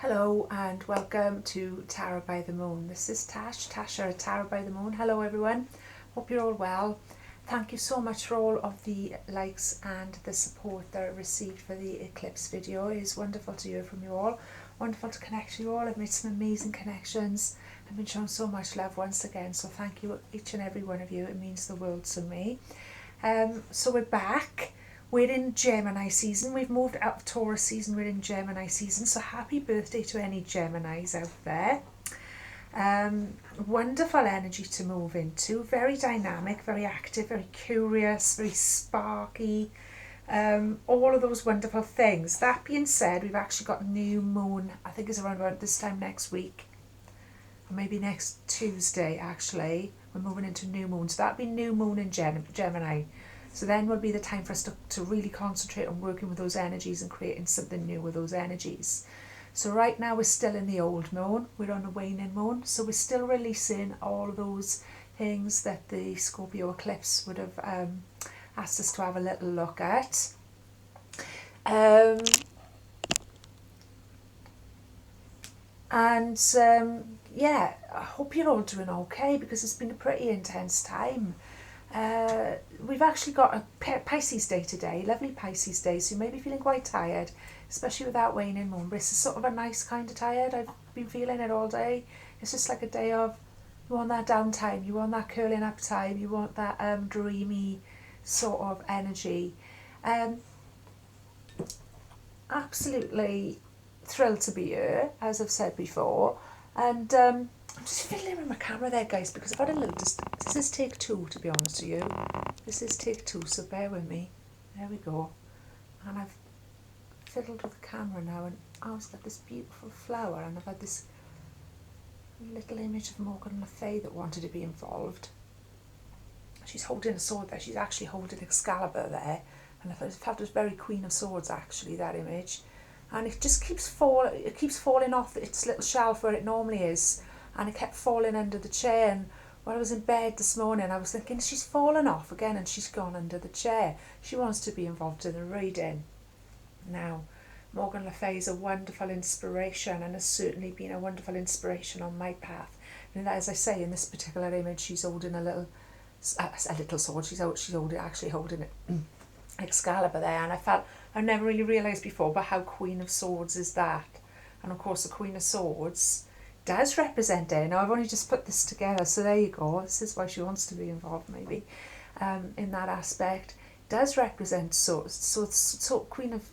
Hello and welcome to Tarot by the Moon. This is Tasha at Tarot by the Moon. Hello everyone, hope you're all well. Thank you so much for all of the likes and the support that I received for the eclipse video. It is wonderful to hear from you all, wonderful to connect with you all. I've made some amazing connections. I've been shown so much love once again, so thank you each and every one of you. It means the world to me. So we're back. We're in Gemini season. We've moved out of Taurus season. We're in Gemini season. So happy birthday to any Geminis out there. Wonderful energy to move into. Very dynamic, very active, very curious, very sparky. All of those wonderful things. That being said, we've actually got a new moon. I think it's around about this time next week. Or maybe next Tuesday actually. We're moving into new moon. So that'll be new moon in Gemini. So then will be the time for us to really concentrate on working with those energies and creating something new with those energies. So right now we're still in the old moon, we're on a waning moon, so we're still releasing all of those things that the Scorpio eclipse would have asked us to have a little look at. Yeah, I hope you're all doing okay because it's been a pretty intense time. We've actually got a Pisces day today, lovely Pisces day, so you may be feeling quite tired, especially with that waning moon, but it's sort of a nice kind of tired. I've been feeling it all day. It's just like a day of, you want that downtime, you want that curling up time, you want that dreamy sort of energy. Absolutely thrilled to be here, as I've said before, and I'm just fiddling with my camera there, guys, because I've had a little this is take two, to be honest with you. This is take two, so bear with me. There we go. And I've fiddled with the camera now, and I've got this beautiful flower, and I've had this little image of Morgan Le Fay that wanted to be involved. She's holding a sword there. She's actually holding Excalibur there, and I felt it was very Queen of Swords, actually, that image. And it just keeps falling off its little shelf where it normally is. And it kept falling under the chair, and when I was in bed this morning I was thinking, she's fallen off again and she's gone under the chair. She wants to be involved in the reading. Now, Morgan Le Fay is a wonderful inspiration and has certainly been a wonderful inspiration on my path. And as I say, in this particular image, she's holding a little sword. She's actually holding it. Excalibur there, and I've never really realised before, but how Queen of Swords is that? And of course the Queen of Swords does represent it. Now I've only just put this together, so there you go. This is why she wants to be involved, maybe, in that aspect. Does represent swords. So Queen of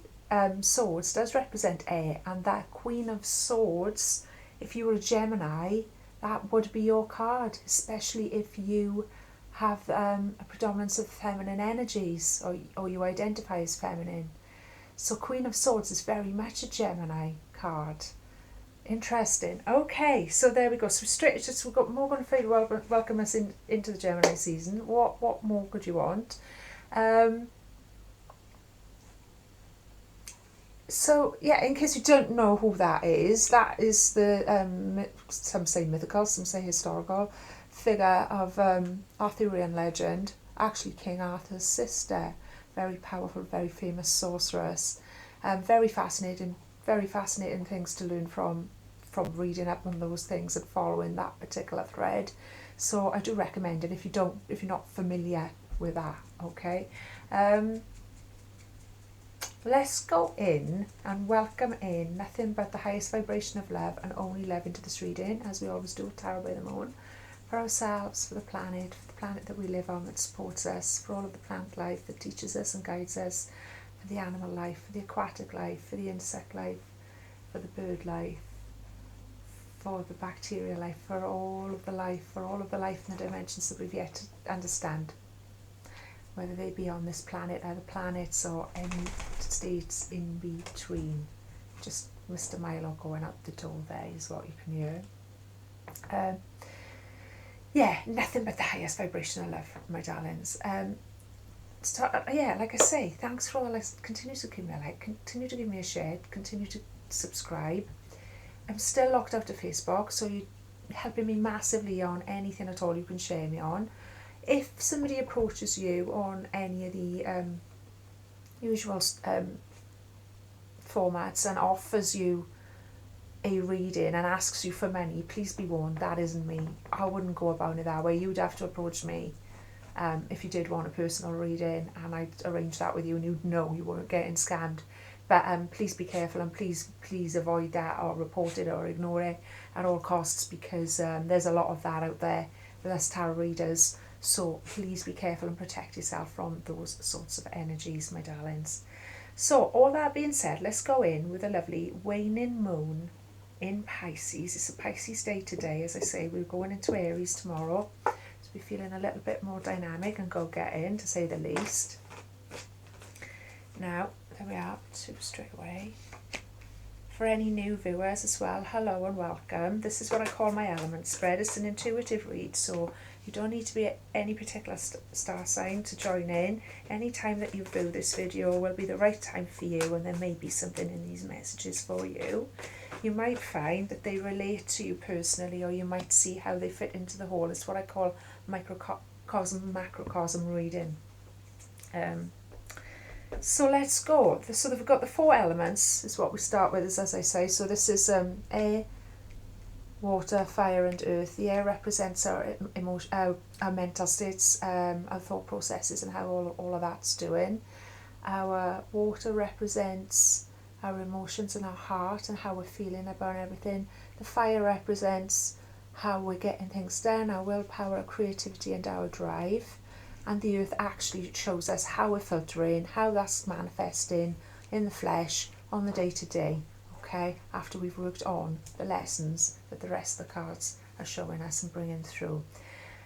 Swords does represent air, and that Queen of Swords, if you were a Gemini, that would be your card, especially if you have a predominance of feminine energies, or you identify as feminine. So Queen of Swords is very much a Gemini card. Interesting. Okay, so there we go. So we've got Morgan Le Fay to welcome us into the Gemini season. What more could you want? So yeah, in case you don't know who that is the some say mythical, some say historical figure of Arthurian legend. Actually, King Arthur's sister. Very powerful, very famous sorceress. Very fascinating things to learn from reading up on those things and following that particular thread. So I do recommend it if you're not familiar with that. Okay, let's go in and welcome in nothing but the highest vibration of love and only love into this reading, as we always do at Tarot by the Moon, for ourselves, for the planet that we live on that supports us, for all of the plant life that teaches us and guides us, for the animal life, for the aquatic life, for the insect life, for the bird life, for the bacterial life, for all of the life in the dimensions that we've yet to understand, whether they be on this planet, other planets, or any states in between. Just Mr. Milo going up the door there is what you can hear. Yeah, nothing but the highest vibration of love, my darlings. Yeah, like I say, thanks for all the likes. Continue to give me a like, continue to give me a share, continue to subscribe. I'm still locked out of Facebook, so you're helping me massively on anything at all you can share me on. If somebody approaches you on any of the usual formats and offers you a reading and asks you for money, please be warned, that isn't me. I wouldn't go about it that way. You'd have to approach me if you did want a personal reading, and I'd arrange that with you, and you'd know you weren't getting scammed. But please be careful, and please avoid that, or report it, or ignore it at all costs, because there's a lot of that out there with us tarot readers. So please be careful and protect yourself from those sorts of energies, my darlings. So all that being said, let's go in with a lovely waning moon in Pisces. It's a Pisces day today. As I say, we're going into Aries tomorrow, so we're feeling a little bit more dynamic and go-getting, to say the least. Now, there we are, two straight away. For any new viewers as well, hello and welcome. This is what I call my element spread. It's an intuitive read, so you don't need to be at any particular star sign to join in. Any time that you view this video will be the right time for you, and there may be something in these messages for you. You might find that they relate to you personally, or you might see how they fit into the whole. It's what I call microcosm, macrocosm reading. So let's go. So we've got the 4 elements, is what we start with, as I say. So this is air, water, fire and earth. The air represents our emotion, our mental states, our thought processes, and how all of that's doing. Our water represents our emotions and our heart and how we're feeling about everything. The fire represents how we're getting things done, our willpower, our creativity and our drive. And the earth actually shows us how we're filtering, how that's manifesting in the flesh on the day-to-day, okay, after we've worked on the lessons that the rest of the cards are showing us and bringing through.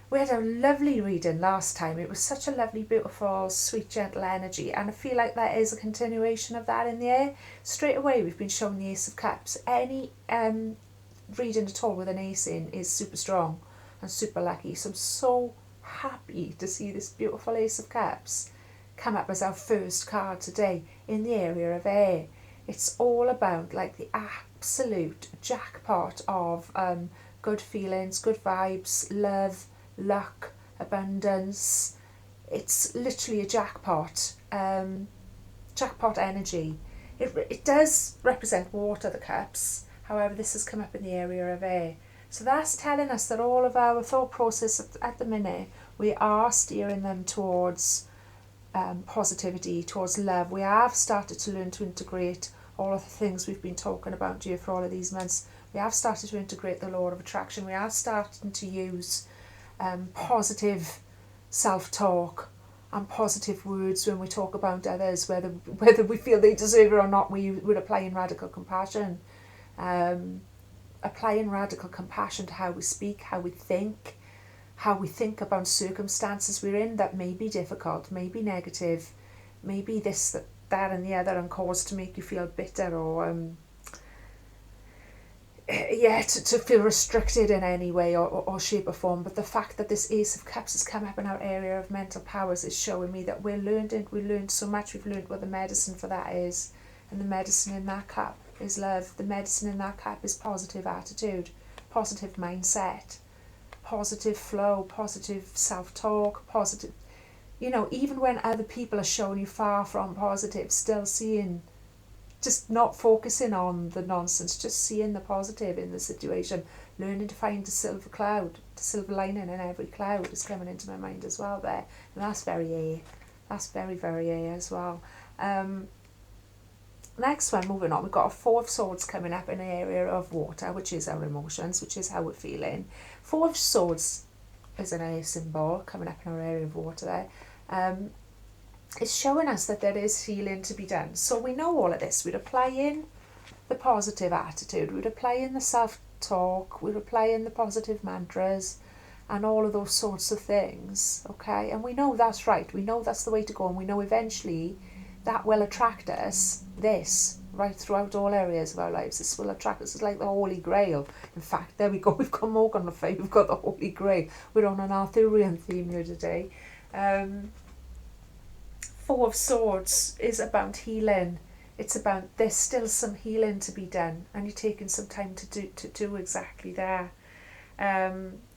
We had a lovely reading last time. It was such a lovely, beautiful, sweet, gentle energy, and I feel like that is a continuation of that in the air. Straight away we've been shown the Ace of Cups. Any reading at all with an ace in is super strong and super lucky, so I'm so happy to see this beautiful Ace of Cups come up as our first card today in the area of air. It's all about like the absolute jackpot of good feelings, good vibes, love, luck, abundance. It's literally a jackpot, jackpot energy. It does represent water, the cups, however this has come up in the area of air. So that's telling us that all of our thought process at the minute, we are steering them towards positivity, towards love. We have started to learn to integrate all of the things we've been talking about here for all of these months. We have started to integrate the law of attraction. We are starting to use positive self-talk and positive words when we talk about others, whether we feel they deserve it or not. We're applying radical compassion. Applying radical compassion to how we speak, how we think about circumstances we're in that may be difficult, may be negative, maybe this, that and the other, and cause to make you feel bitter or to feel restricted in any way or shape or form. But the fact that this Ace of Cups has come up in our area of mental powers is showing me that we learned so much. We've learned what the medicine for that is, and the medicine in that cup is love. The medicine in that cup is positive attitude, positive mindset, positive flow, positive self-talk, positive, even when other people are showing you far from positive, still seeing, just not focusing on the nonsense, just seeing the positive in the situation, learning to find the silver lining in every cloud is coming into my mind as well there. And that's very air. That's very, very air as well. Next one, moving on, we've got a 4 of Swords coming up in the area of water, which is our emotions, which is how we're feeling. 4 of Swords is an air symbol coming up in our area of water there. It's showing us that there is healing to be done. So we know all of this. We'd apply in the positive attitude, we'd apply in the self-talk, we'd apply in the positive mantras and all of those sorts of things, okay? And we know that's right. We know that's the way to go, and we know eventually that will attract us, this, right throughout all areas of our lives. This will attract us. It's like the Holy Grail. In fact, there we go. We've got more on the face. We've got the Holy Grail. We're on an Arthurian theme here today. 4 of Swords is about healing. It's about there's still some healing to be done, and you're taking some time to do exactly that.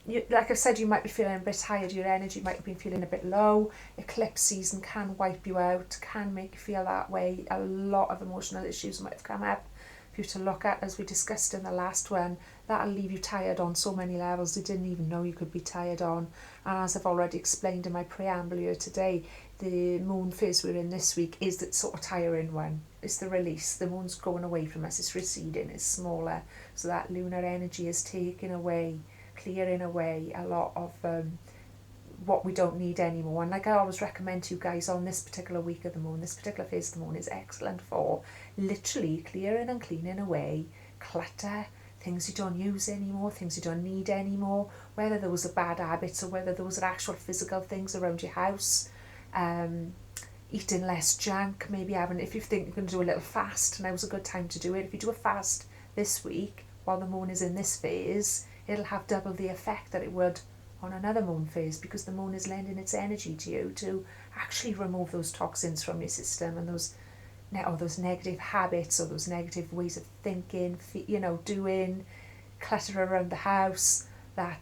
Like I said, you might be feeling a bit tired, your energy might have been feeling a bit low. Eclipse season can wipe you out, can make you feel that way. A lot of emotional issues might have come up. for you to look at, as we discussed in the last one. That'll leave you tired on so many levels you didn't even know you could be tired on. And as I've already explained in my preamble here today, the moon phase we're in this week is that sort of tiring one. It's the release. The moon's going away from us. It's receding. It's smaller. So that lunar energy is taking away, clearing away a lot of what we don't need anymore. And like I always recommend to you guys, on this particular week of the moon, this particular phase of the moon is excellent for literally clearing and cleaning away clutter, things you don't use anymore, things you don't need anymore, whether those are bad habits or whether those are actual physical things around your house. Eating less junk, maybe having, if you think you're going to do a little fast, now's a good time to do it. If you do a fast this week while the moon is in this phase, it'll have double the effect that it would on another moon phase, because the moon is lending its energy to you to actually remove those toxins from your system and those negative habits or those negative ways of thinking, doing, clutter around the house, that,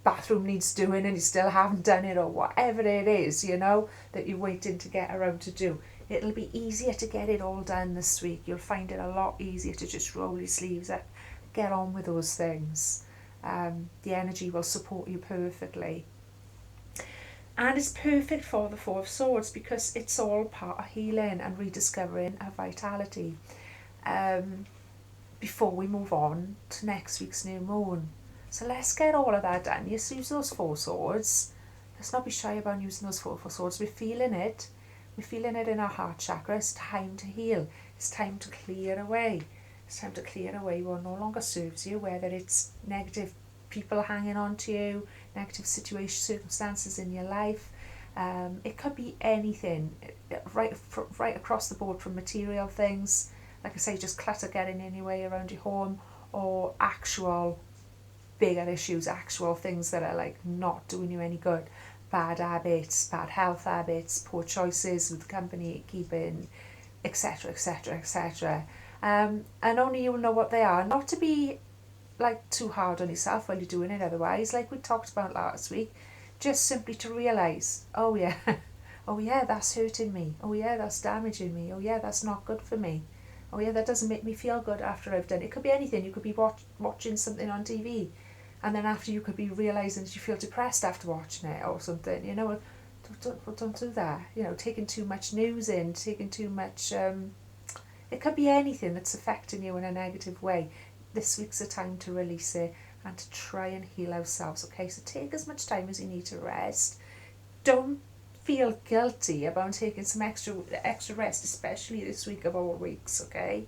bathroom needs doing and you still haven't done it, or whatever it is, that you're waiting to get around to do. It'll be easier to get it all done this week. You'll find it a lot easier to just roll your sleeves up, get on with those things. The energy will support you perfectly. And it's perfect for the Four of Swords because it's all part of healing and rediscovering our vitality. Before we move on to next week's new moon. So let's get all of that done. Yes, use those Four Swords. Let's not be shy about using those four swords. We're feeling it. We're feeling it in our heart chakra. It's time to heal. It's time to clear away. It's time to clear away what no longer serves you, whether it's negative people hanging on to you, negative circumstances in your life. It could be anything, right across the board, from material things, like I say, just clutter getting in your way around your home, or actual bigger issues, actual things that are like not doing you any good, bad habits, bad health habits, poor choices with the company keeping, etc, etc, etc. And only you'll know what they are. Not to be like too hard on yourself while you're doing it, otherwise, like we talked about last week, just simply to realise, oh yeah, oh yeah, that's hurting me, oh yeah, that's damaging me, oh yeah, that's not good for me, oh yeah, that doesn't make me feel good after I've done it. It could be anything. You could be watching something on TV, and then after you could be realising that you feel depressed after watching it or something, don't do that. Taking too much news in, taking too much, it could be anything that's affecting you in a negative way. This week's a time to release it and to try and heal ourselves, okay? So take as much time as you need to rest. Don't feel guilty about taking some extra rest, especially this week of all weeks, okay?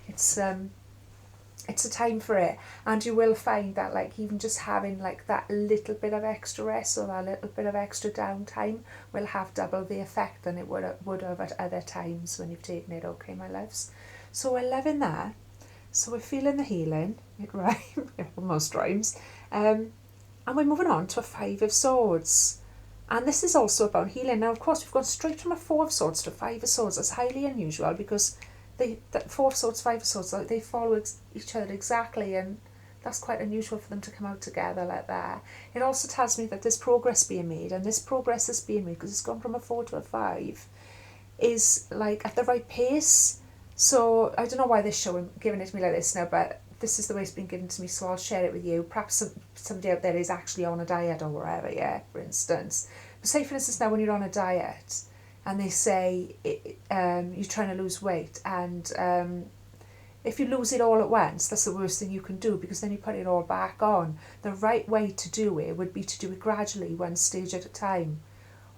It's a time for it, and you will find that, like, even just having like that little bit of extra rest or that little bit of extra downtime will have double the effect than it would have at other times when you've taken it, okay, my loves? So we're loving that. So we're feeling the healing. It rhymes, it almost rhymes. And we're moving on to a Five of Swords. And this is also about healing. Now, of course, we've gone straight from a Four of Swords to a Five of Swords. That's highly unusual because the Four of Swords, Five of Swords, they follow each other exactly, and that's quite unusual for them to come out together like that. It also tells me that there's progress being made, and this progress that's being made, because it's gone from a 4 to a 5, is like at the right pace. So I don't know why they're giving it to me like this now, but this is the way it's been given to me, so I'll share it with you. Perhaps somebody out there is actually on a diet or whatever, yeah, for instance. But say, for instance, now when you're on a diet and they say you're trying to lose weight, and if you lose it all at once, that's the worst thing you can do, because then you put it all back on. The right way to do it would be to do it gradually, one stage at a time.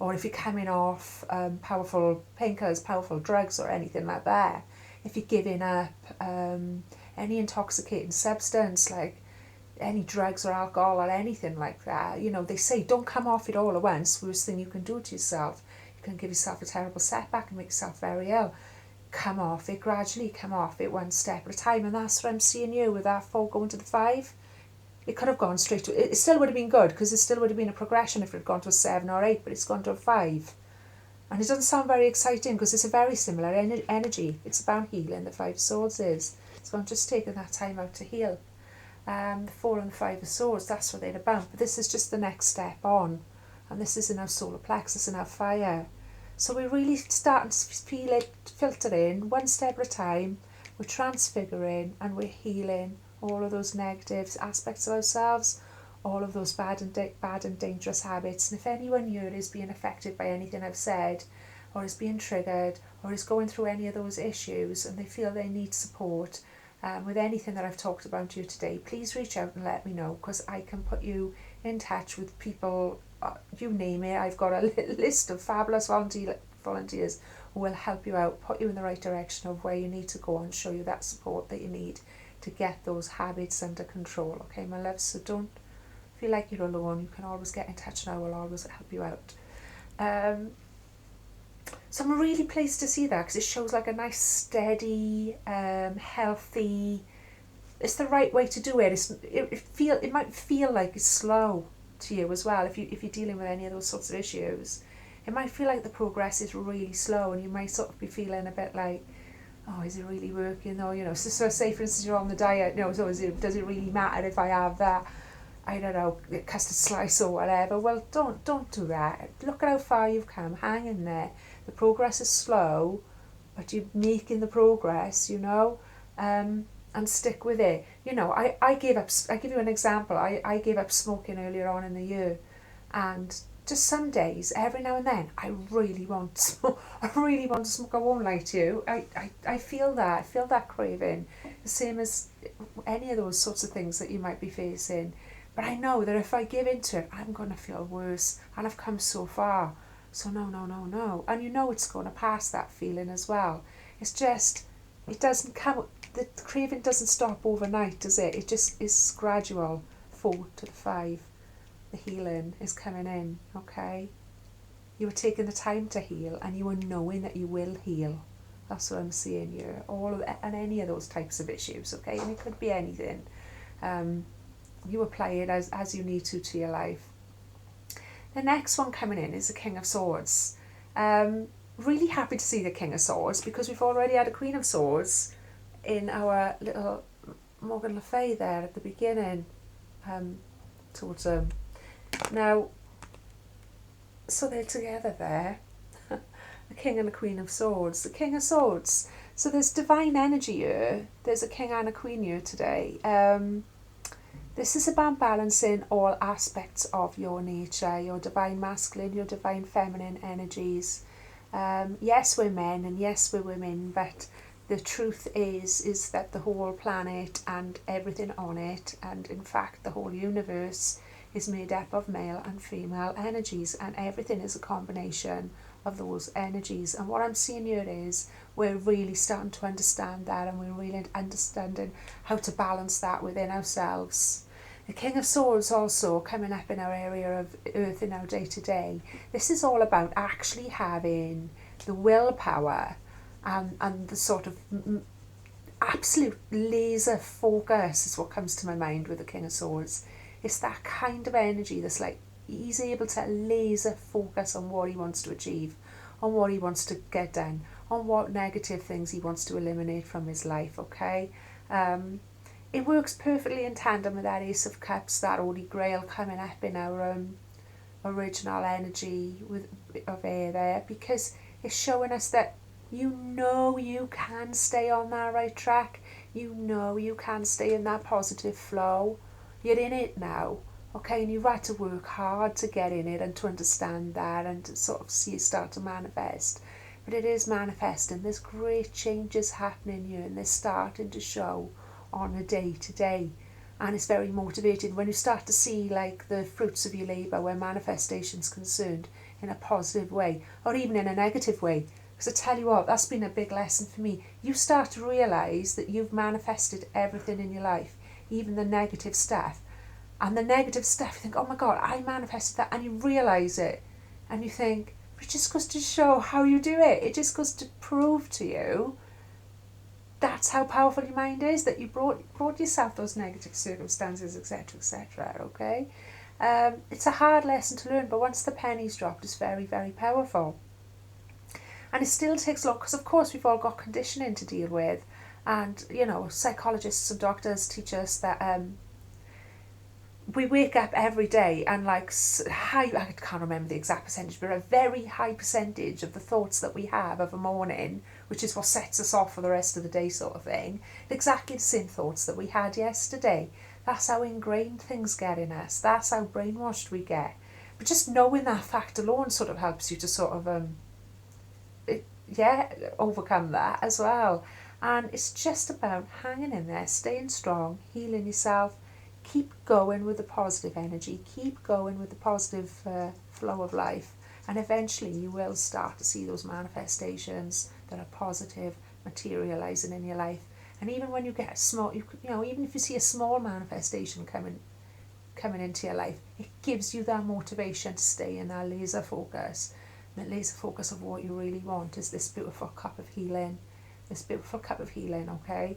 Or if you're coming off powerful painkillers, powerful drugs or anything like that, if you're giving up any intoxicating substance, like any drugs or alcohol or anything like that, they say don't come off it all at once. Worst thing you can do to yourself. You can give yourself a terrible setback and make yourself very ill. Come off it gradually, come off it one step at a time. And that's what I'm seeing you with that 4 going to the 5. It could have gone straight to, it still would have been good, because it still would have been a progression if it had gone to a 7 or 8, but it's gone to a 5. And it doesn't sound very exciting because it's a very similar energy. It's about healing, the 5 of Swords is. So I'm just taking that time out to heal. The 4 and the 5 of Swords, that's what they're about. But this is just the next step on. And this is in our solar plexus, in our fire. So we're really starting to feel it filter in, one step at a time. we're transfiguring and we're healing all of those negative aspects of ourselves, all of those bad and dangerous habits. And if anyone here is being affected by anything I've said, or is being triggered, or is going through any of those issues and they feel they need support with anything that I've talked about to you today, please reach out and let me know, because I can put you in touch with people, you name it. I've got a list of fabulous volunteers who will help you out, put you in the right direction of where you need to go and show you that support that you need to get those habits under control. Okay, my love, so don't feel like you're alone. You can always get in touch and I will always help you out. So I'm really pleased to see that, because it shows like a nice, steady, healthy. It's the right way to do it. It might feel like it's slow to you as well. If you're dealing with any of those sorts of issues, it might feel like the progress is really slow, and you might sort of be feeling a bit like, oh, is it really working? Or so say for instance you're on the diet. So does it really matter if I have that? I don't know, custard slice or whatever. Well, don't do that. Look at how far you've come. Hang in there. The progress is slow, but you're making the progress, and stick with it. I gave up. I give you an example. I gave up smoking earlier on in the year, and just some days, every now and then, I really want to smoke. I really want to smoke. I won't lie to you. I feel that. I feel that craving, the same as any of those sorts of things that you might be facing. But I know that if I give into it, I'm going to feel worse, and I've come so far. So no. And it's going to pass, that feeling as well. It's just, it doesn't come, the craving doesn't stop overnight, does it? It just is gradual. 4 to 5. The healing is coming in, okay? You are taking the time to heal, and you are knowing that you will heal. That's what I'm seeing here. And any of those types of issues, okay? And it could be anything. You apply it as you need to your life. The next one coming in is the King of Swords. Really happy to see the King of Swords, because we've already had a Queen of Swords in our little Morgan Le Fay there at the beginning. Towards now, so they're together there. The King and the Queen of Swords. The King of Swords. So there's divine energy here. There's a King and a Queen here today. This is about balancing all aspects of your nature, your divine masculine, your divine feminine energies. Yes, we're men and yes, we're women, but the truth is that the whole planet and everything on it, and in fact the whole universe, is made up of male and female energies, and everything is a combination of those energies. And what I'm seeing here is we're really starting to understand that, and we're really understanding how to balance that within ourselves. The King of Swords also coming up in our area of Earth in our day-to-day. This is all about actually having the willpower and the sort of absolute laser focus is what comes to my mind with the King of Swords. It's that kind of energy that's like he's able to laser focus on what he wants to achieve, on what he wants to get done, on what negative things he wants to eliminate from his life, okay? It works perfectly in tandem with that Ace of Cups, that Holy Grail coming up in our original energy of air there, because it's showing us that you can stay on that right track. You can stay in that positive flow. You're in it now, okay? And you've had to work hard to get in it and to understand that and to sort of see it start to manifest. But it is manifesting. There's great changes happening here, and they're starting to show on a day-to-day, and it's very motivating when you start to see like the fruits of your labour where manifestation's concerned in a positive way, or even in a negative way. Because I tell you what, that's been a big lesson for me. You start to realise that you've manifested everything in your life, even the negative stuff. And the negative stuff, you think, oh my God, I manifested that, and you realise it, and you think, but it just goes to show how you do it. It just goes to prove to you that's how powerful your mind is, that you brought yourself those negative circumstances, etc., okay? It's a hard lesson to learn, but once the penny's dropped, it's very, very powerful. And it still takes long, because of course we've all got conditioning to deal with, and psychologists and doctors teach us that we wake up every day and like I can't remember the exact percentage, but a very high percentage of the thoughts that we have of a morning which is what sets us off for the rest of the day sort of thing. Exactly the same thoughts that we had yesterday. That's how ingrained things get in us. That's how brainwashed we get. But just knowing that fact alone sort of helps you to sort of, overcome that as well. And it's just about hanging in there, staying strong, healing yourself, keep going with the positive energy, keep going with the positive flow of life, and eventually you will start to see those manifestations that are positive materializing in your life. And even when you get a small, even if you see a small manifestation coming into your life, it gives you that motivation to stay in that laser focus. And the laser focus of what you really want is this beautiful cup of healing. Okay?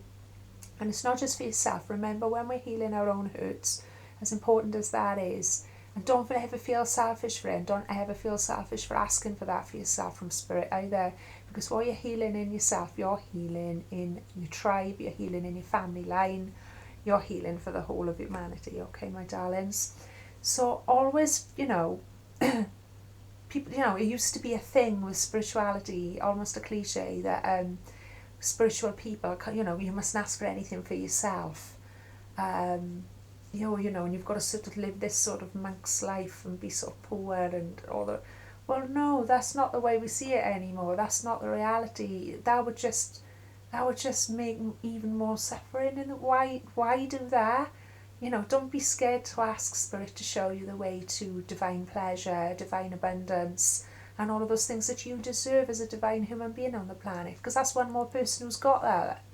And it's not just for yourself. Remember, when we're healing our own hurts, as important as that is, and don't ever feel selfish for it, and don't ever feel selfish for asking for that for yourself from Spirit either, because while you're healing in yourself, you're healing in your tribe, you're healing in your family line, you're healing for the whole of humanity, okay, my darlings? So always, people, it used to be a thing with spirituality, almost a cliche, that spiritual people, you mustn't ask for anything for yourself. And you've got to sort of live this sort of monk's life and be sort of poor and all that. Well, no, that's not the way we see it anymore. That's not the reality. That would just make even more suffering. And why do that? Don't be scared to ask Spirit to show you the way to divine pleasure, divine abundance, and all of those things that you deserve as a divine human being on the planet. Because that's one more person who's got that.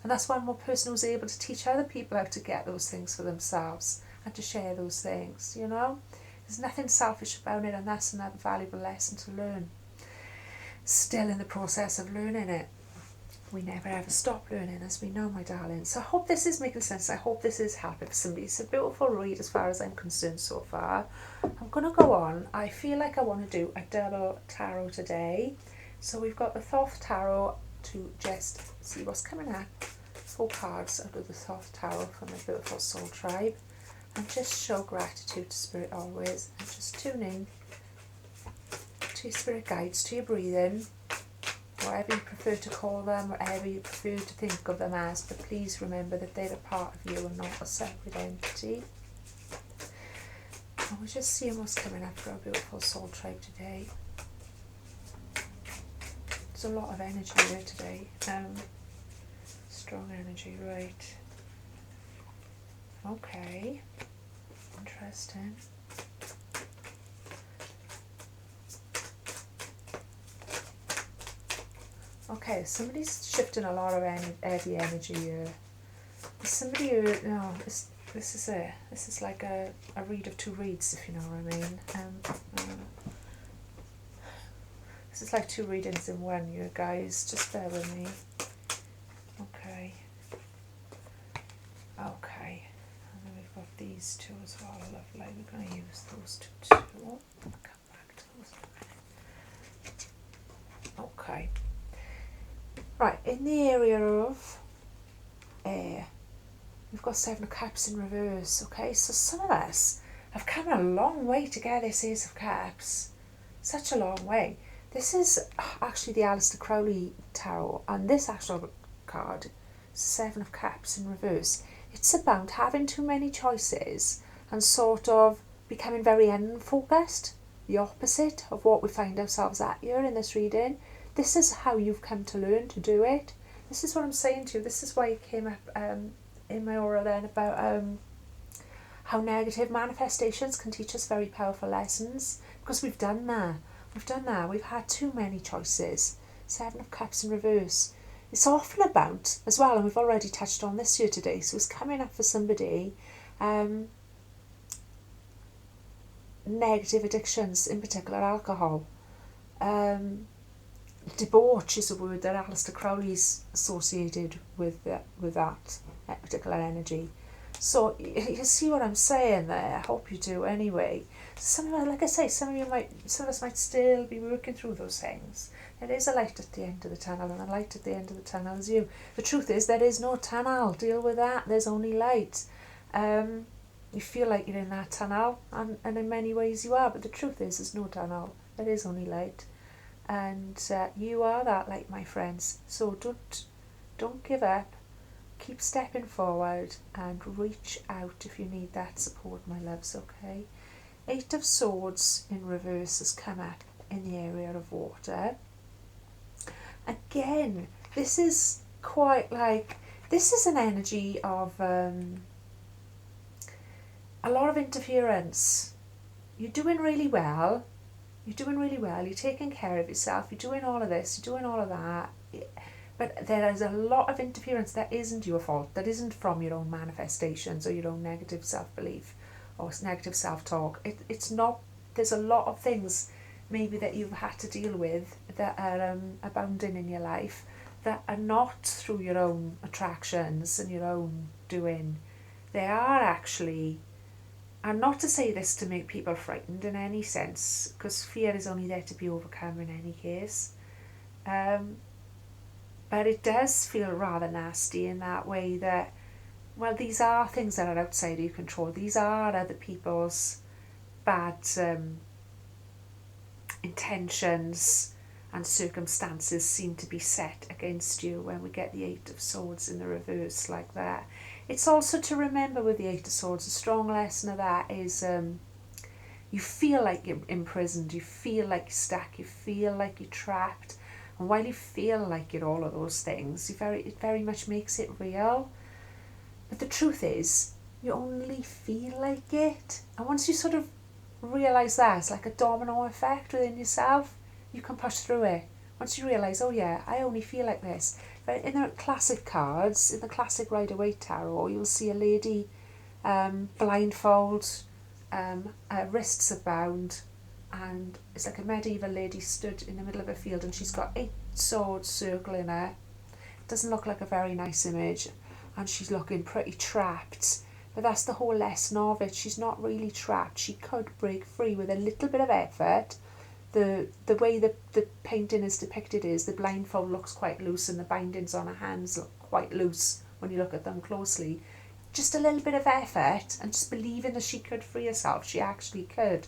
And that's one more person who's able to teach other people how to get those things for themselves and to share those things, There's nothing selfish about it, and that's another valuable lesson to learn. Still in the process of learning it. We never ever stop learning, as we know, my darling. So I hope this is making sense. I hope this is helping for somebody. It's a beautiful read as far as I'm concerned so far. I'm going to go on. I feel like I want to do a double tarot today. So we've got the Thoth Tarot to just see what's coming up. 4 cards out of the Thoth Tarot from the beautiful soul tribe. And just show gratitude to Spirit always. And just tune in to your spirit guides, to your breathing. Whatever you prefer to call them, whatever you prefer to think of them as, but please remember that they're a part of you and not a separate entity. And we're just seeing what's coming up for our beautiful soul tribe today. There's a lot of energy there today. Strong energy, right. Okay. Interesting. Okay, somebody's shifting a lot of heavy energy here. Somebody who, this is like a read of 2 reads, if you know what I mean. This is like 2 readings in one, you guys. Just bear with me. Okay. And then we've got these 2 as well. Lovely. We're going to use those 2 too. I'll come back to those in a minute. Okay. Right, in the area of air, we've got 7 of Cups in reverse, okay? So some of us have come a long way to get this Ace of Cups. Such a long way. This is actually the Aleister Crowley Tarot, and this actual card, 7 of Cups in reverse. It's about having too many choices and sort of becoming very unfocused, the opposite of what we find ourselves at here in this reading. This is how you've come to learn to do it. This is what I'm saying to you. This is why it came up in my aura then about how negative manifestations can teach us very powerful lessons. Because we've done that. We've had too many choices. 7 of Cups in reverse. It's often about, as well, and we've already touched on this here today, so it's coming up for somebody, negative addictions, in particular alcohol. Debauch is a word that Aleister Crowley's associated with that particular energy. So you see what I'm saying there. I hope you do anyway. Like I say, some of us might still be working through those things. There is a light at the end of the tunnel, and the light at the end of the tunnel is you. The truth is, there is no tunnel. Deal with that. There's only light. You feel like you're in that tunnel, and in many ways you are, but the truth is, there's no tunnel. There is only light. And you are that light, my friends. So don't give up. Keep stepping forward and reach out if you need that support, my loves, okay? Eight of Swords in reverse has come out in the area of water. Again, this is quite like, this is an energy of a lot of interference. You're doing really well. You're doing really well. You're taking care of yourself. You're doing all of this. You're doing all of that. But there is a lot of interference that isn't your fault. That isn't from your own manifestations or your own negative self-belief or negative self-talk. It's not. There's a lot of things maybe that you've had to deal with that are abounding in your life that are not through your own attractions and your own doing. They are actually, and not to say this to make people frightened in any sense, because fear is only there to be overcome in any case. But it does feel rather nasty in that way that, well, these are things that are outside of your control. These are other people's bad intentions and circumstances seem to be set against you when we get the Eight of Swords in the reverse like that. It's also to remember with the Eight of Swords, a strong lesson of that is you feel like you're imprisoned, you feel like you're stuck, you feel like you're trapped. And while you feel like you're all of those things, it very much makes it real. But the truth is, you only feel like it. And once you sort of realise that, it's like a domino effect within yourself, you can push through it. Once you realise, oh yeah, I only feel like this. But in the classic cards, in the classic Rider-Waite Tarot, you'll see a lady blindfold, wrists are bound, and it's like a medieval lady stood in the middle of a field and she's got 8 swords circling her. It doesn't look like a very nice image, and she's looking pretty trapped. But that's the whole lesson of it. She's not really trapped. She could break free with a little bit of effort. The way the painting is depicted is the blindfold looks quite loose and the bindings on her hands look quite loose when you look at them closely. Just a little bit of effort and just believing that she could free herself. She actually could.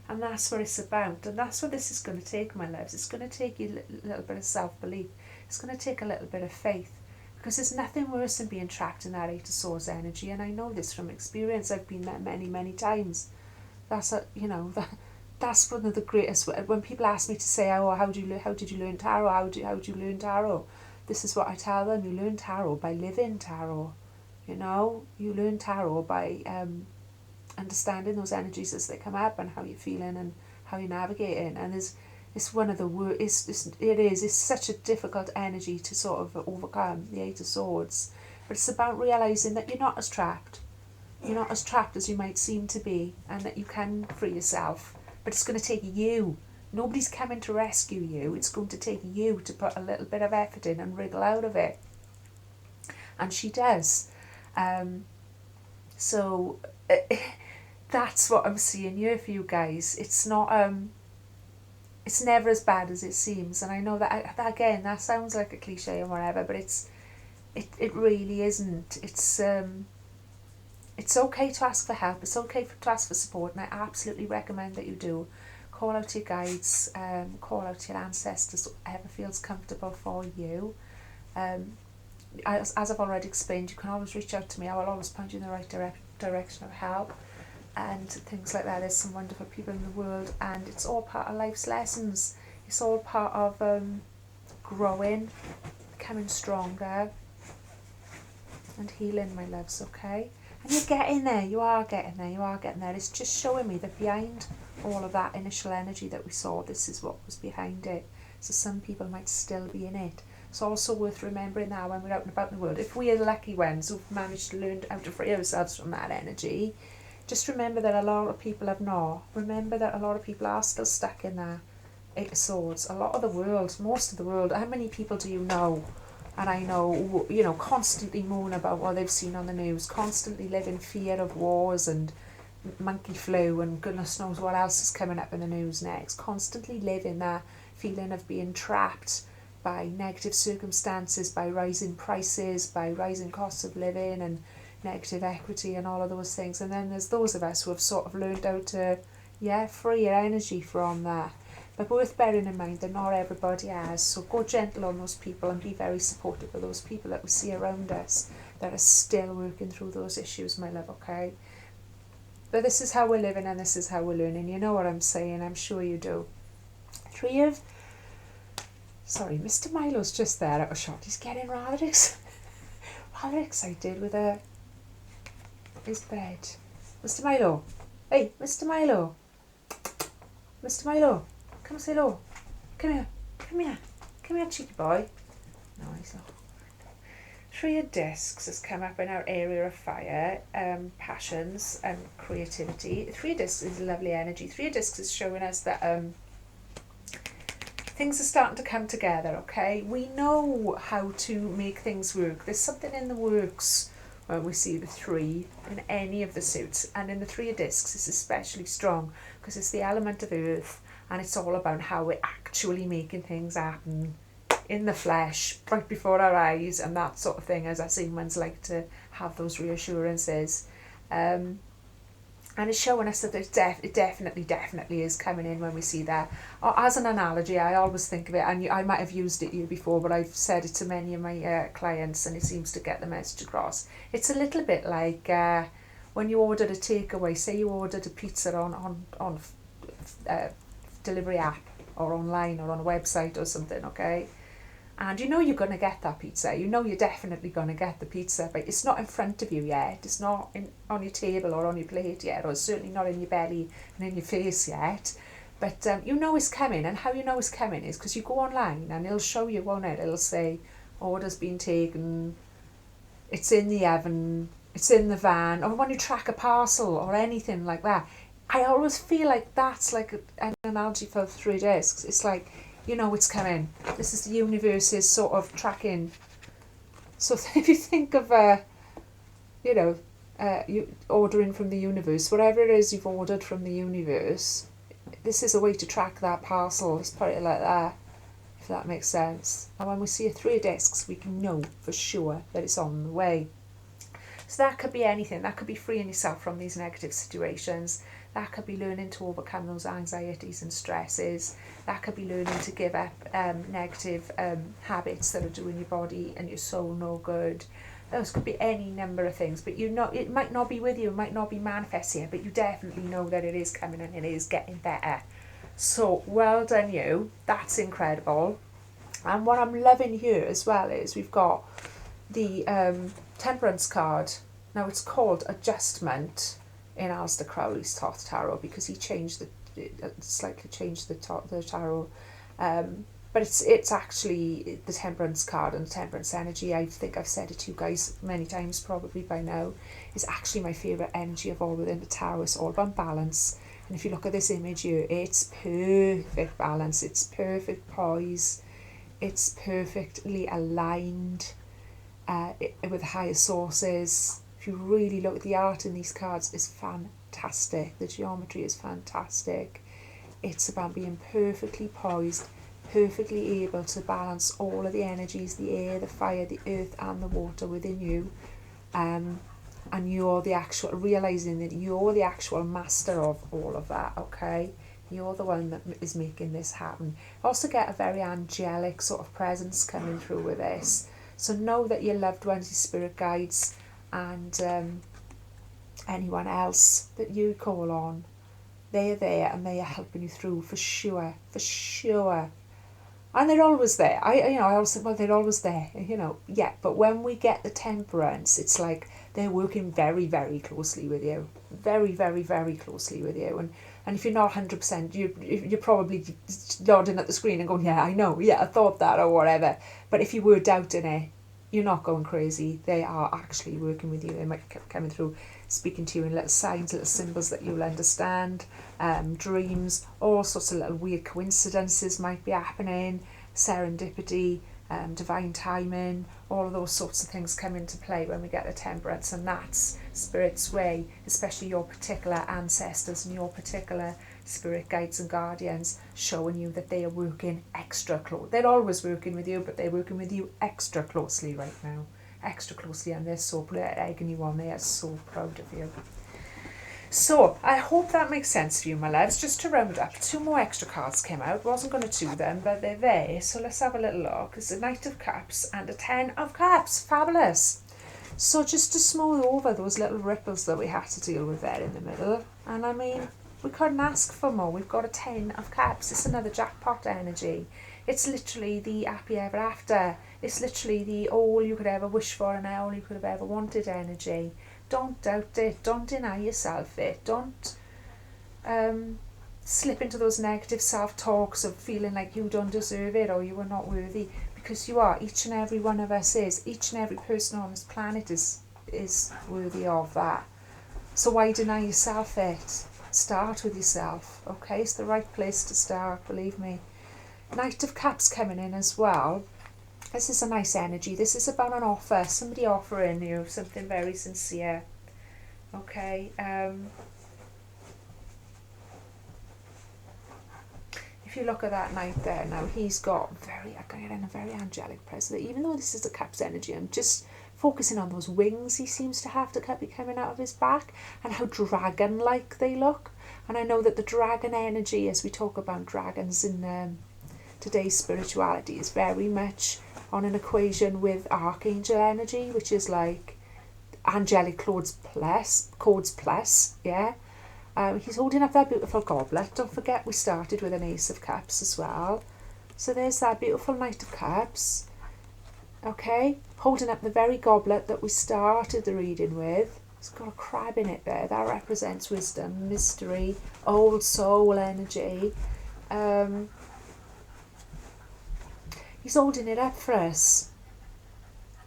And that's what it's about. And that's what this is going to take, my loves. It's going to take you a little bit of self-belief. It's going to take a little bit of faith. Because there's nothing worse than being trapped in that Eight of Swords energy. And I know this from experience. I've been there many, many times. That's one of the greatest. When people ask me to say, oh, how did you learn tarot? How do you learn tarot? This is what I tell them. You learn tarot by living tarot. You learn tarot by understanding those energies as they come up and how you're feeling and how you're navigating. And it's one of the worst. It's such a difficult energy to sort of overcome, the Eight of Swords. But it's about realising that you're not as trapped. You're not as trapped as you might seem to be, and that you can free yourself. But it's going to take you. Nobody's coming to rescue you. It's going to take you to put a little bit of effort in and wriggle out of it. And she does. So that's what I'm seeing here for you guys. It's not it's never as bad as it seems. And I know that again, that sounds like a cliche or whatever, but it really isn't. It's okay to ask for help. It's okay to ask for support, and I absolutely recommend that you do. Call out your guides, call out your ancestors, whatever feels comfortable for you. As I've already explained, you can always reach out to me. I will always point you in the right direction of help and things like that. There's some wonderful people in the world, and it's all part of life's lessons. It's all part of growing, becoming stronger and healing, my loves, okay? And you're getting there. You are getting there. It's just showing me that behind all of that initial energy that we saw, this is what was behind it. So some people might still be in it. It's also worth remembering now when we're out and about in the world, if we are the lucky ones who've managed to learn how to free ourselves from that energy, just remember that a lot of people have not. Remember that a lot of people are still stuck in that Eight of Swords. A lot of the world, most of the world, how many people do you know? And I know, constantly moan about what they've seen on the news, constantly live in fear of wars and monkey flu and goodness knows what else is coming up in the news next. Constantly live in that feeling of being trapped by negative circumstances, by rising prices, by rising costs of living and negative equity and all of those things. And then there's those of us who have sort of learned how to, free your energy from that. but worth bearing in mind that not everybody has. So go gentle on those people and be very supportive of those people that we see around us that are still working through those issues, my love, okay? But this is how we're living and this is how we're learning. You know what I'm saying, I'm sure you do. Sorry, Mr. Milo's just there out of shot. He's getting rather excited with his bed. Mr. Milo. Hey, Mr. Milo. Mr. Milo, come say hello. Come here. Come here. Come here, cheeky boy. No, he's not. 3 of Discs has come up in our area of fire, passions and creativity. 3 of Discs is lovely energy. 3 of Discs is showing us that things are starting to come together, okay? We know how to make things work. There's something in the works when we see the 3 in any of the suits. And in the 3 of Discs, it's especially strong because it's the element of earth and it's all about how we're actually making things happen in the flesh, right before our eyes and that sort of thing, as us humans like to have those reassurances. And it's showing us that it definitely is coming in when we see that. As an analogy, I always think of it, and I might have used it here before, but I've said it to many of my clients, and it seems to get the message across. It's a little bit like when you ordered a takeaway. Say you ordered a pizza on delivery app or online or on a website or something, okay? And you know you're going to get that pizza. You know you're definitely going to get the pizza, but it's not in front of you yet. It's not on your table or on your plate yet, or it's certainly not in your belly and in your face yet. But you know it's coming, and how you know it's coming is because you go online and it'll show you, won't it? It'll say, order's been taken, it's in the oven, it's in the van, or when you track a parcel or anything like that. I always feel like that's like an analogy for 3 discs. It's like, you know it's coming. This is the universe's sort of tracking. So if you think of, you ordering from the universe, whatever it is you've ordered from the universe, this is a way to track that parcel. Let's put it like that, if that makes sense. And when we see a 3 discs, we can know for sure that it's on the way. So that could be anything. That could be freeing yourself from these negative situations. That could be learning to overcome those anxieties and stresses. That could be learning to give up negative habits that are doing your body and your soul no good. Those could be any number of things, but it might not be with you, it might not be manifesting, but you definitely know that it is coming and it is getting better. So well done you. That's incredible. And what I'm loving here as well is we've got the Temperance card. Now it's called Adjustment in Aleister Crowley's Thoth Tarot because he slightly changed the tarot, but it's actually the Temperance card and the Temperance energy. I think I've said it to you guys many times probably by now. It's actually my favourite energy of all within the tarot. It's all about balance, and if you look at this image here, it's perfect balance, it's perfect poise, it's perfectly aligned with higher sources. If you really look, the art in these cards is fantastic. The geometry is fantastic. It's about being perfectly poised, perfectly able to balance all of the energies, the air, the fire, the earth and the water within you. And you're the actual, realising that you're the actual master of all of that, okay? You're the one that is making this happen. Also get a very angelic sort of presence coming through with this. So know that your loved ones, your spirit guides, and anyone else that you call on, they're there and they are helping you through for sure. And they're always there. I always say, well, they're always there, yeah. But when we get the Temperance, it's like they're working very, very closely with you, very, very, very closely with you. And if you're not 100%, you're probably nodding at the screen and going, yeah, I know, yeah, I thought that or whatever. But if you were doubting it, you're not going crazy. They are actually working with you. They might be coming through, speaking to you in little signs, little symbols that you'll understand, dreams, all sorts of little weird coincidences might be happening, serendipity, divine timing, all of those sorts of things come into play when we get the Temperance, and that's Spirit's way, especially your particular ancestors and your particular spirit guides and guardians, showing you that they are working extra close. They're always working with you, but they're working with you extra closely right now, extra closely, and they're so egging you on. They are so proud of you. So, I hope that makes sense for you, my loves. Just to round up, 2 more extra cards came out. Wasn't going to do them, but they're there. So let's have a little look. It's a Knight of Cups and a 10 of Cups. Fabulous. So just to smooth over those little ripples that we had to deal with there in the middle. And I mean, we couldn't ask for more. We've got a 10 of Cups. It's another jackpot energy. It's literally the happy ever after. It's literally the all you could ever wish for and all you could have ever wanted energy. Don't doubt it. Don't deny yourself it. Don't slip into those negative self-talks of feeling like you don't deserve it or you are not worthy, because you are. Each and every one of us is. Each and every person on this planet is worthy of that. So why deny yourself it? Start with yourself, okay? It's the right place to start, believe me. Knight of Cups coming in as well. This is a nice energy. This is about an offer. Somebody offering you something very sincere. Okay. If you look at that knight there, now he's got a very angelic presence. Even though this is a Cups energy, I'm just focusing on those wings he seems to have to be coming out of his back and how dragon-like they look. And I know that the dragon energy, as we talk about dragons in today's spirituality, is very much on an equation with archangel energy, which is like angelic chords plus, yeah. He's holding up that beautiful goblet. Don't forget we started with an Ace of Cups as well. So there's that beautiful Knight of Cups. Okay, holding up the very goblet that we started the reading with. It's got a crab in it there. That represents wisdom, mystery, old soul energy. He's holding it up for us.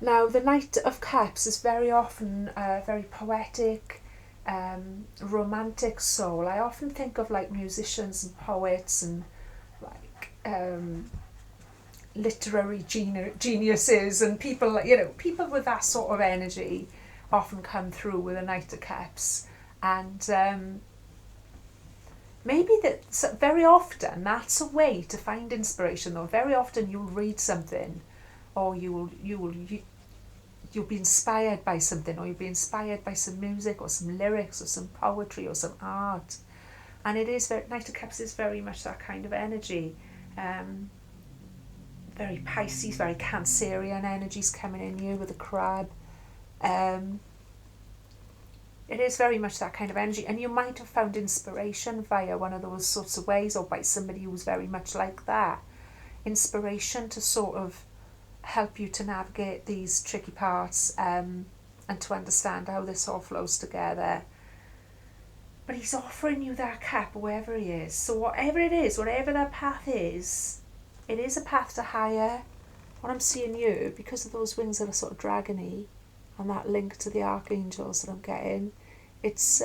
Now, the Knight of Cups is very often very poetic, romantic soul. I often think of like musicians and poets and like literary geniuses and people, people with that sort of energy often come through with a Knight of Cups. And maybe that very often that's a way to find inspiration, though. Very often you'll read something or you'll be inspired by something, or you'll be inspired by some music or some lyrics or some poetry or some art. And it is Knight of Cups is very much that kind of energy. Very Pisces, very Cancerian energies coming in you with a crab. It is very much that kind of energy, and you might have found inspiration via one of those sorts of ways, or by somebody who's very much like that. Inspiration to sort of help you to navigate these tricky parts and to understand how this all flows together. But he's offering you that cup wherever he is. So whatever it is, whatever that path is, it is a path to higher. What I'm seeing you, because of those wings that are sort of dragony and that link to the archangels that I'm getting, it's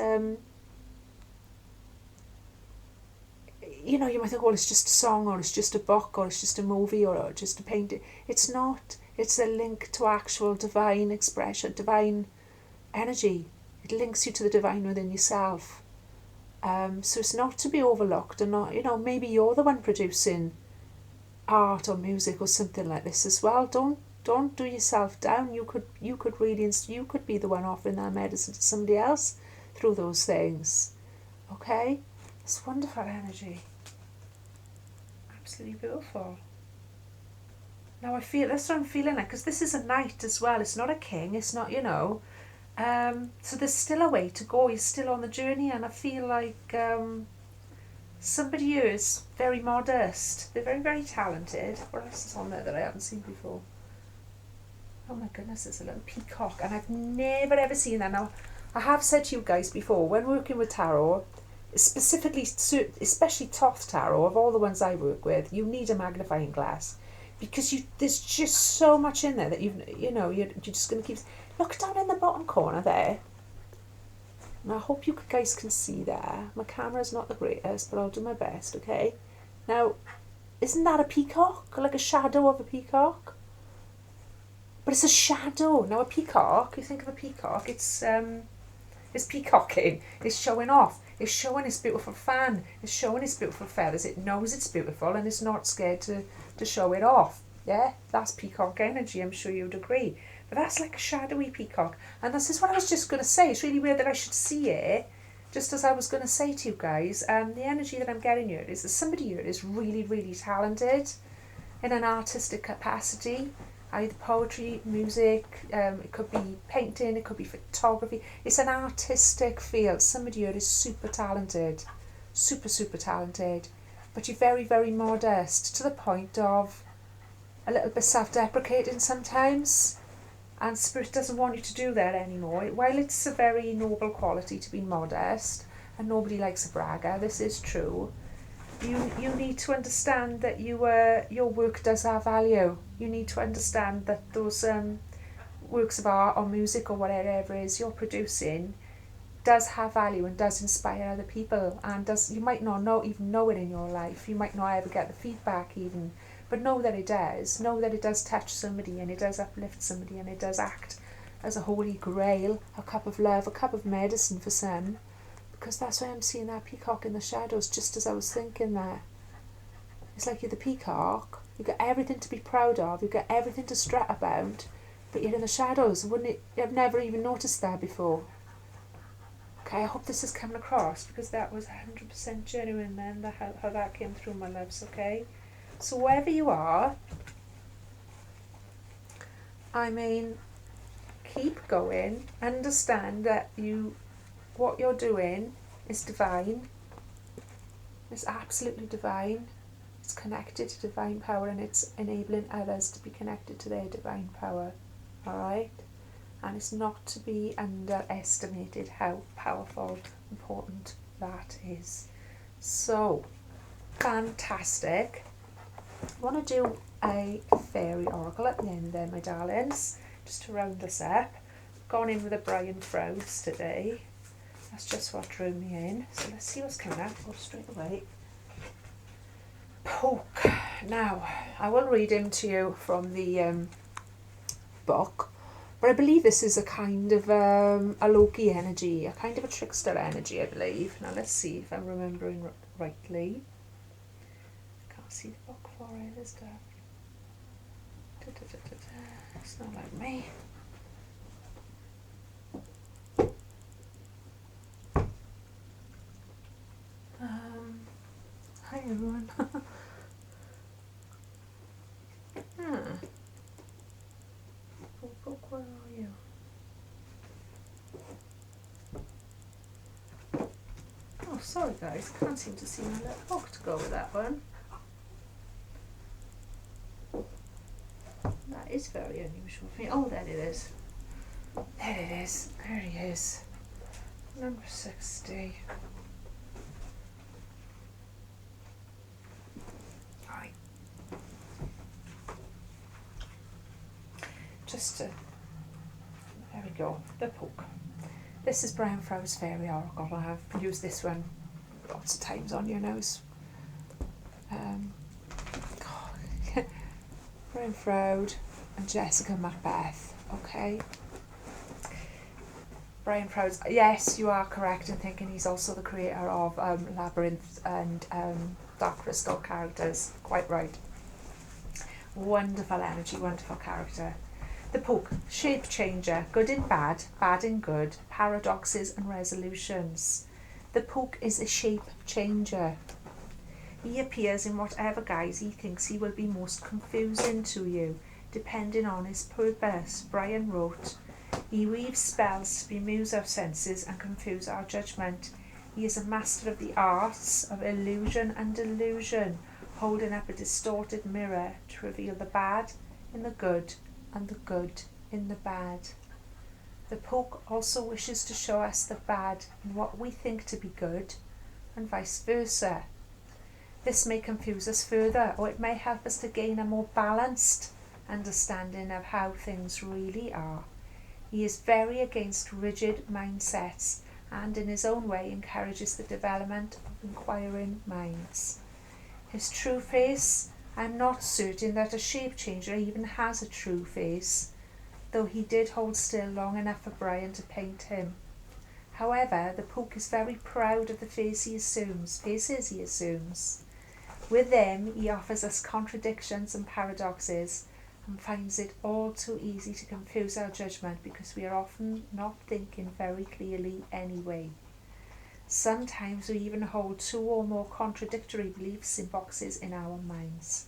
you might think, well, it's just a song, or it's just a book, or it's just a movie, or just a painting. It's not. It's a link to actual divine expression, divine energy. It links you to the divine within yourself. So it's not to be overlooked, and not, maybe you're the one producing art or music or something like this as well. Don't do yourself down. You could be the one offering that medicine to somebody else through those things. Okay? It's wonderful energy. Absolutely beautiful. Now that's what I'm feeling like, because this is a knight as well. It's not a king. It's not, so there's still a way to go. You're still on the journey, and I feel like somebody who is very modest. They're very, very talented. What else is on there that I haven't seen before? Oh my goodness, there's a little peacock, and I've never ever seen that. Now, I have said to you guys before, when working with tarot, specifically, especially Thoth Tarot, of all the ones I work with, you need a magnifying glass, because there's just so much in there that you're just going to keep. Look down in the bottom corner there. Now I hope you guys can see there. My camera's not the greatest, but I'll do my best. Okay. Now, isn't that a peacock? Like a shadow of a peacock? But it's a shadow. Now a peacock. You think of a peacock. It's peacocking. It's showing off. It's showing its beautiful fan. It's showing its beautiful feathers. It knows it's beautiful and it's not scared to show it off. Yeah, that's peacock energy. I'm sure you'd agree. But that's like a shadowy peacock. And this is what I was just going to say. It's really weird that I should see it just as I was going to say to you guys, the energy that I'm getting here is that somebody here is really, really talented in an artistic capacity, either poetry, music, it could be painting, it could be photography. It's an artistic field. Somebody here is super talented, super, super talented, but you're very, very modest to the point of a little bit self-deprecating sometimes, and Spirit doesn't want you to do that anymore. While it's a very noble quality to be modest, and nobody likes a bragger, this is true, you need to understand that your work does have value. You need to understand that those works of art or music or whatever it is you're producing does have value and does inspire other people, and you might not even know it in your life. You might not ever get the feedback even, but know that it does. Know that it does touch somebody, and it does uplift somebody, and it does act as a holy grail, a cup of love, a cup of medicine for some. Because that's why I'm seeing that peacock in the shadows, just as I was thinking there. It's like you're the peacock. You've got everything to be proud of. You've got everything to strut about, but you're in the shadows. I've never even noticed that before. Okay, I hope this is coming across, because that was 100% genuine then, how that came through, my loves, okay? So wherever you are, I mean, keep going. Understand that what you're doing is divine. It's absolutely divine. It's connected to divine power, and it's enabling others to be connected to their divine power. Alright? And it's not to be underestimated how powerful, important that is. So, fantastic. I want to do a fairy oracle at the end there, my darlings, just to round us up. Gone in with a Brian Froud's today. That's just what drew me in. So let's see what's coming up. Go straight away. Poke. Now, I will read him to you from the book. But I believe this is a kind of a Loki energy, a kind of a trickster energy, I believe. Now let's see if I'm remembering rightly. Can't see the book for it, is there? It's not like me. Hi everyone. Book, where are you? Oh, sorry guys, can't seem to see my little book to go with that one. That is very unusual for me. Oh, there it is. There it is. There he is. Number 60. Right. There we go. The poke. This is Brian Froud's Fairy Oracle. I have used this one lots of times on your nose. Brian Froud and Jessica Macbeth. Okay. Brian Froud, yes, you are correct in thinking he's also the creator of Labyrinth and Dark Crystal characters. Quite right. Wonderful energy, wonderful character. The Poke, shape changer, good in bad, bad in good, paradoxes and resolutions. The Poke is a shape changer. He appears in whatever guise he thinks he will be most confusing to you, depending on his purpose. Brian wrote, he weaves spells to bemuse our senses and confuse our judgment. He is a master of the arts of illusion and delusion, holding up a distorted mirror to reveal the bad in the good and the good in the bad. The Poke also wishes to show us the bad in what we think to be good, and vice versa. This may confuse us further, or it may help us to gain a more balanced understanding of how things really are. He is very against rigid mindsets, and in his own way encourages the development of inquiring minds. His true face, I'm not certain that a shape changer even has a true face, though he did hold still long enough for Brian to paint him. However, the Poke is very proud of the faces he assumes. With them, he offers us contradictions and paradoxes, and finds it all too easy to confuse our judgment because we are often not thinking very clearly anyway. Sometimes we even hold 2 or more contradictory beliefs in boxes in our minds.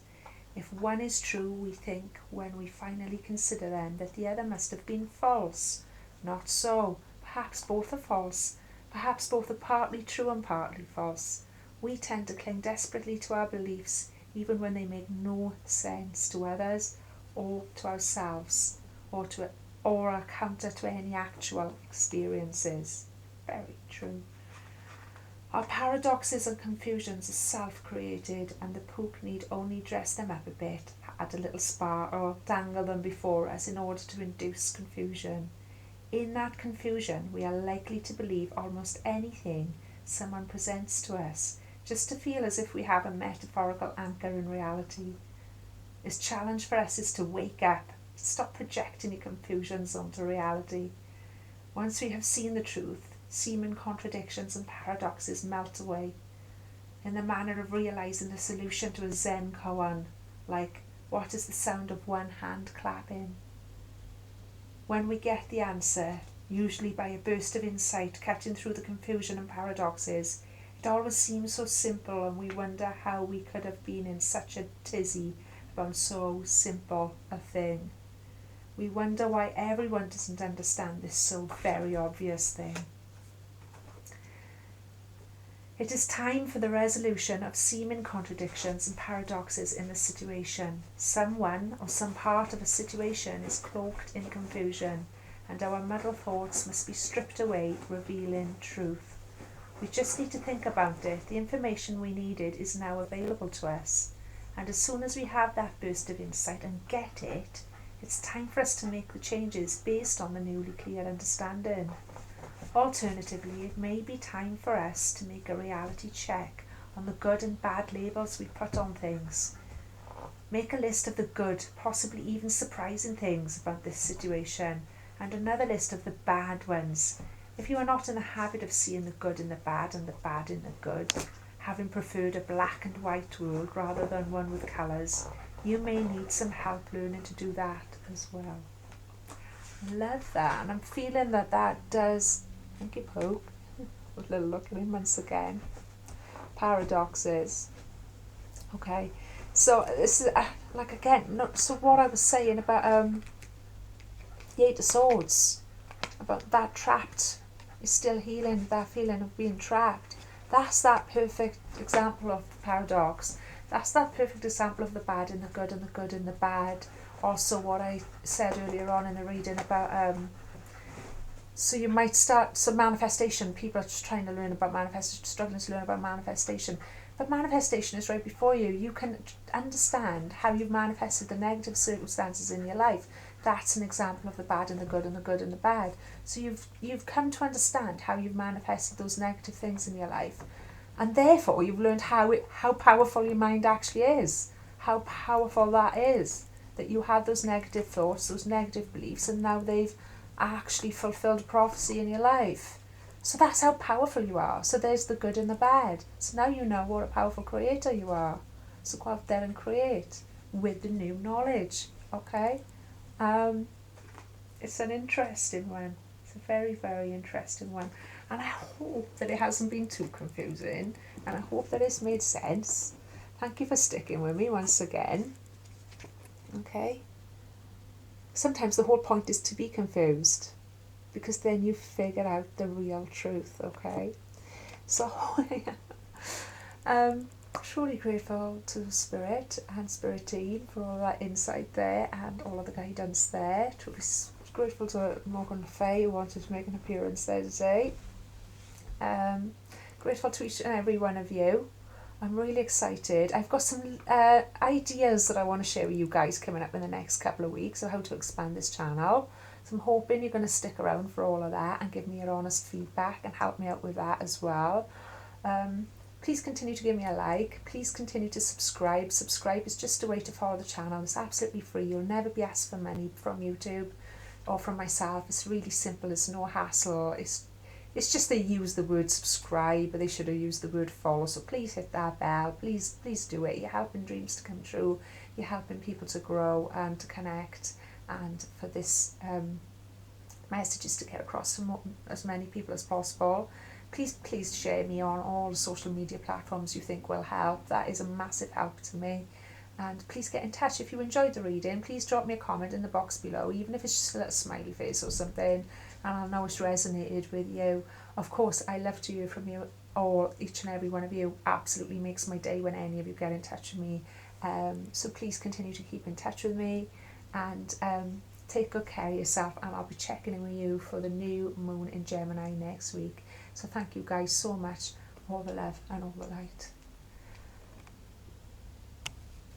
If one is true, we think, when we finally consider them, that the other must have been false. Not so. Perhaps both are false. Perhaps both are partly true and partly false. We tend to cling desperately to our beliefs, even when they make no sense to others or to ourselves, or are counter to any actual experiences. Very true. Our paradoxes and confusions are self-created, and the pook need only dress them up a bit, add a little spar, or dangle them before us in order to induce confusion. In that confusion, we are likely to believe almost anything someone presents to us, just to feel as if we have a metaphorical anchor in reality. His challenge for us is to wake up, stop projecting your confusions onto reality. Once we have seen the truth, seeming contradictions and paradoxes melt away, in the manner of realising the solution to a Zen koan, like, what is the sound of one hand clapping? When we get the answer, usually by a burst of insight cutting through the confusion and paradoxes, it always seems so simple, and we wonder how we could have been in such a tizzy about so simple a thing. We wonder why everyone doesn't understand this so very obvious thing. It is time for the resolution of seeming contradictions and paradoxes in the situation. Someone or some part of a situation is cloaked in confusion, and our muddled thoughts must be stripped away, revealing truth. We just need to think about it. The information we needed is now available to us, and as soon as we have that burst of insight and get it, it's time for us to make the changes based on the newly clear understanding. Alternatively, it may be time for us to make a reality check on the good and bad labels we put on things. Make a list of the good, possibly even surprising things about this situation, and another list of the bad ones. If you are not in the habit of seeing the good in the bad and the bad in the good, having preferred a black and white world rather than one with colours, you may need some help learning to do that as well. I love that, and I'm feeling that does. Thank you, Pope. A little look at him once again. Paradoxes. Okay, so this is so what I was saying about the Eight of Swords, about that trapped is still healing, that feeling of being trapped. That's that perfect example of the paradox. That's that perfect example of the bad in the good and the good in the bad. Also, what I said earlier on in the reading about so you might start some manifestation. People are just trying to learn about manifestation, struggling to learn about manifestation. But manifestation is right before you. You can understand how you've manifested the negative circumstances in your life. That's an example of the bad and the good and the good and the bad. So you've come to understand how you've manifested those negative things in your life. And therefore you've learned how powerful your mind actually is. How powerful that is. That you had those negative thoughts, those negative beliefs, and now they've actually fulfilled a prophecy in your life. So that's how powerful you are. So there's the good and the bad. So now you know what a powerful creator you are. So go out there and create with the new knowledge. Okay? It's an interesting one. It's a very, very interesting one. And I hope that it hasn't been too confusing. And I hope that it's made sense. Thank you for sticking with me once again. Okay? Sometimes the whole point is to be confused, because then you figure out the real truth, okay? So, truly grateful to Spirit and Spirit team for all that insight there and all of the guidance there. Truly grateful to Morgan Le Fay, who wanted to make an appearance there today. Grateful to each and every one of you. I'm really excited. I've got some ideas that I want to share with you guys coming up in the next couple of weeks of how to expand this channel. So I'm hoping you're going to stick around for all of that and give me your honest feedback and help me out with that as well. Please continue to give me a like. Please continue to subscribe. Subscribe is just a way to follow the channel. It's absolutely free. You'll never be asked for money from YouTube or from myself. It's really simple. It's no hassle. It's just they use the word subscribe, but they should have used the word follow. So please hit that bell. Please do it. You're helping dreams to come true. You're helping people to grow and to connect, and for this messages to get across to as many people as possible. please share me on all the social media platforms you think will help. That is a massive help to me. And please get in touch if you enjoyed the reading. Please drop me a comment in the box below, even if it's just a little smiley face or something, and I'll know it's resonated with you. Of course, I love to hear from you all. Each and every one of you absolutely makes my day when any of you get in touch with me. So please continue to keep in touch with me, and take good care of yourself, and I'll be checking in with you for the new moon in Gemini next week. So thank you guys so much. All the love and all the light.